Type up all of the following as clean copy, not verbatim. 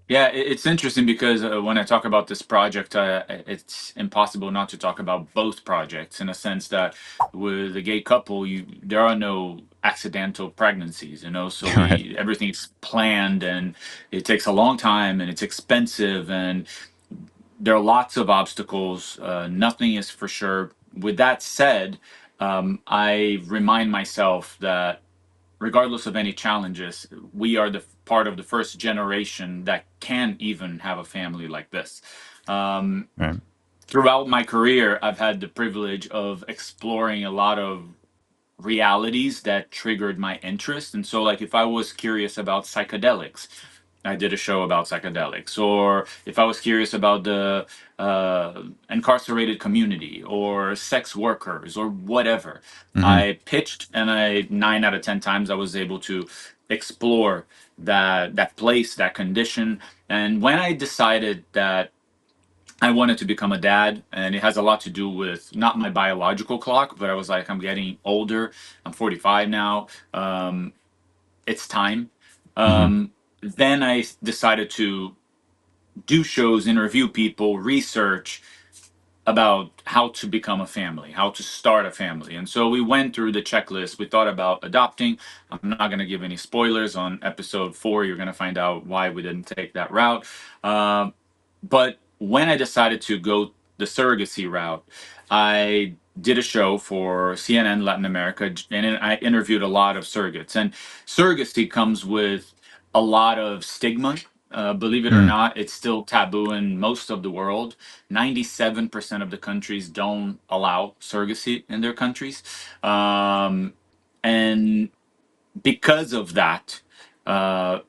Yeah, it's interesting because when I talk about this project, it's impossible not to talk about both projects in a sense that with a gay couple, there are no accidental pregnancies, so Right. we everything's planned and it takes a long time and it's expensive and there are lots of obstacles. Nothing is for sure. With that said, I remind myself that regardless of any challenges, we are the part of the first generation that can even have a family like this. Um, Right. Throughout my career, I've had the privilege of exploring a lot of realities that triggered my interest. And so, like, if I was curious about psychedelics, I did a show about psychedelics. Or if I was curious about the incarcerated community or sex workers or whatever, Hmm. I pitched, and 9 out of 10 times I was able to explore that place, that condition. And when I decided that I wanted to become a dad, and it has a lot to do with not my biological clock, but I was like, I'm getting older. I'm 45 now. It's time. Hmm. Then I decided to do shows, interview people, research about how to become a family, how to start a family. And so we went through the checklist. We thought about adopting. I'm not going to give any spoilers on episode 4. You're going to find out why we didn't take that route. But when I decided to go the surrogacy route, I did a show for CNN Latin America, and I interviewed a lot of surrogates. And surrogacy comes with a lot of stigma. Believe it or Mm. not, it's still taboo in most of the world. 97% of the countries don't allow surrogacy in their countries. And because of that,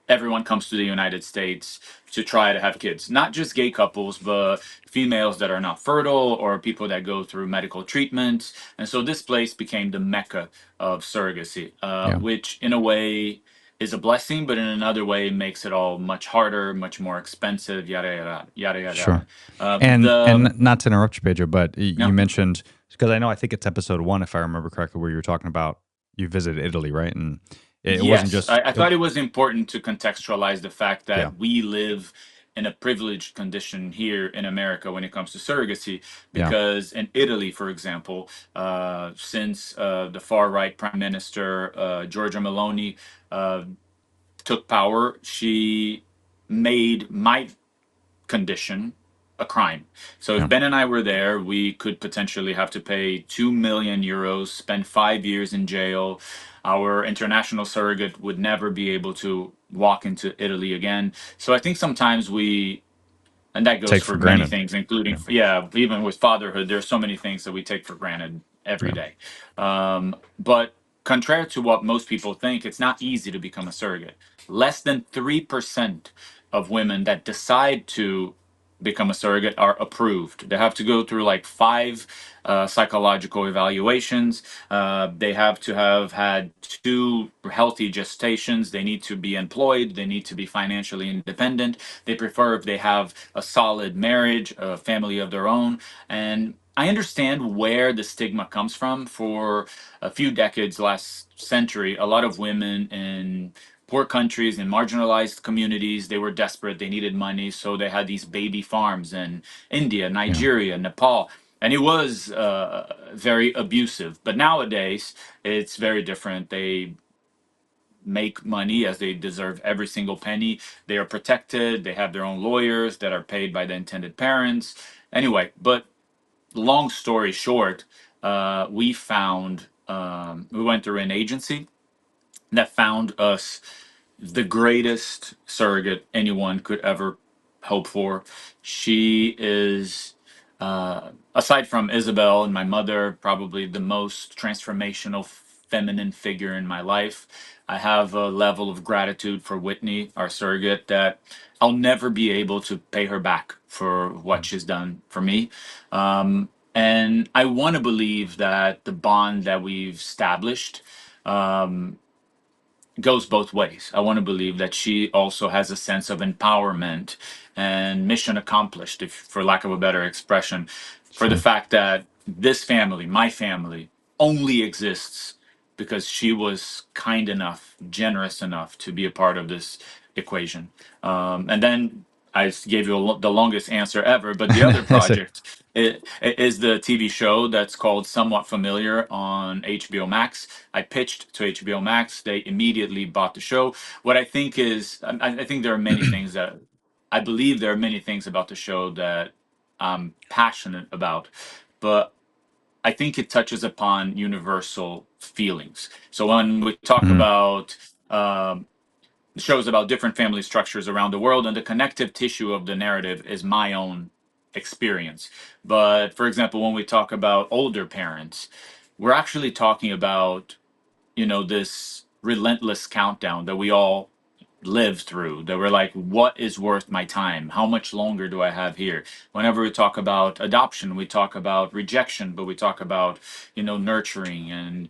everyone comes to the United States to try to have kids. Not just gay couples, but females that are not fertile or people that go through medical treatments. And so this place became the mecca of surrogacy, Yeah. which in a way is a blessing, but in another way makes it all much harder, much more expensive, yada yada yada yada Sure. yada. And The not to interrupt you, Pedro, but you no, mentioned, because I know, I think it's episode 1, if I remember correctly, where you were talking about you visited Italy, right? And it wasn't Yes, just I thought it was important to contextualize the fact yeah, that we live in a privileged condition here in America when it comes to surrogacy, yeah, because in Italy, for example, since the far right Prime Minister Giorgia Meloni uh, took power, she made my condition a crime. So if yeah, Ben and I were there, we could potentially have to pay 2 million euros, spend 5 years in jail. Our international surrogate would never be able to walk into Italy again. So I think sometimes and that goes take for for many granted. things, including, Yeah, yeah, even with fatherhood, there's so many things that we take for granted every yeah, day. But contrary to what most people think, it's not easy to become a surrogate. Less than 3% of women that decide to become a surrogate are approved. They have to go through like 5 psychological evaluations. They have to have had 2 healthy gestations. They need to be employed. They need to be financially independent. They prefer if they have a solid marriage, a family of their own. And I understand where the stigma comes from. For a few decades last century, a lot of women in poor countries and marginalized communities, they were desperate, they needed money, so they had these baby farms in India, yeah, Nigeria, Nepal, and it was very abusive. But nowadays it's very different. They make money as they deserve every single penny. They are protected, they have their own lawyers that are paid by the intended parents. Anyway, but long story short, we went through an agency that found us the greatest surrogate anyone could ever hope for. She is, aside from Isabel and my mother, probably the most transformational feminine figure in my life. I have a level of gratitude for Whitney, our surrogate, that I'll never be able to pay her back for what mm, she's done for me. And I want to believe that the bond that we've established goes both ways. I want to believe that she also has a sense of empowerment and mission accomplished, if for lack of a better expression, for the sure, fact that this family, my family, only exists because she was kind enough, generous enough to be a part of this equation. And then I gave you the longest answer ever, but the other project it is the TV show that's called Somewhat Familiar on HBO Max. I pitched to HBO Max. They immediately bought the show. What I think is, I think there are many things that I believe there are many things about the show that I'm passionate about, but I think it touches upon universal feelings. So when we talk Mhm. about shows about different family structures around the world, and the connective tissue of the narrative is my own experience. But for example, when we talk about older parents, we're actually talking about, this relentless countdown that we all live through, that we're like, what is worth my time? How much longer do I have here? Whenever we talk about adoption, we talk about rejection, but we talk about, nurturing. And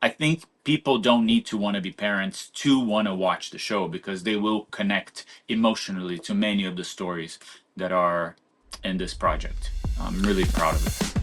I think people don't need to want to be parents to want to watch the show, because they will connect emotionally to many of the stories that are in this project. I'm really proud of it.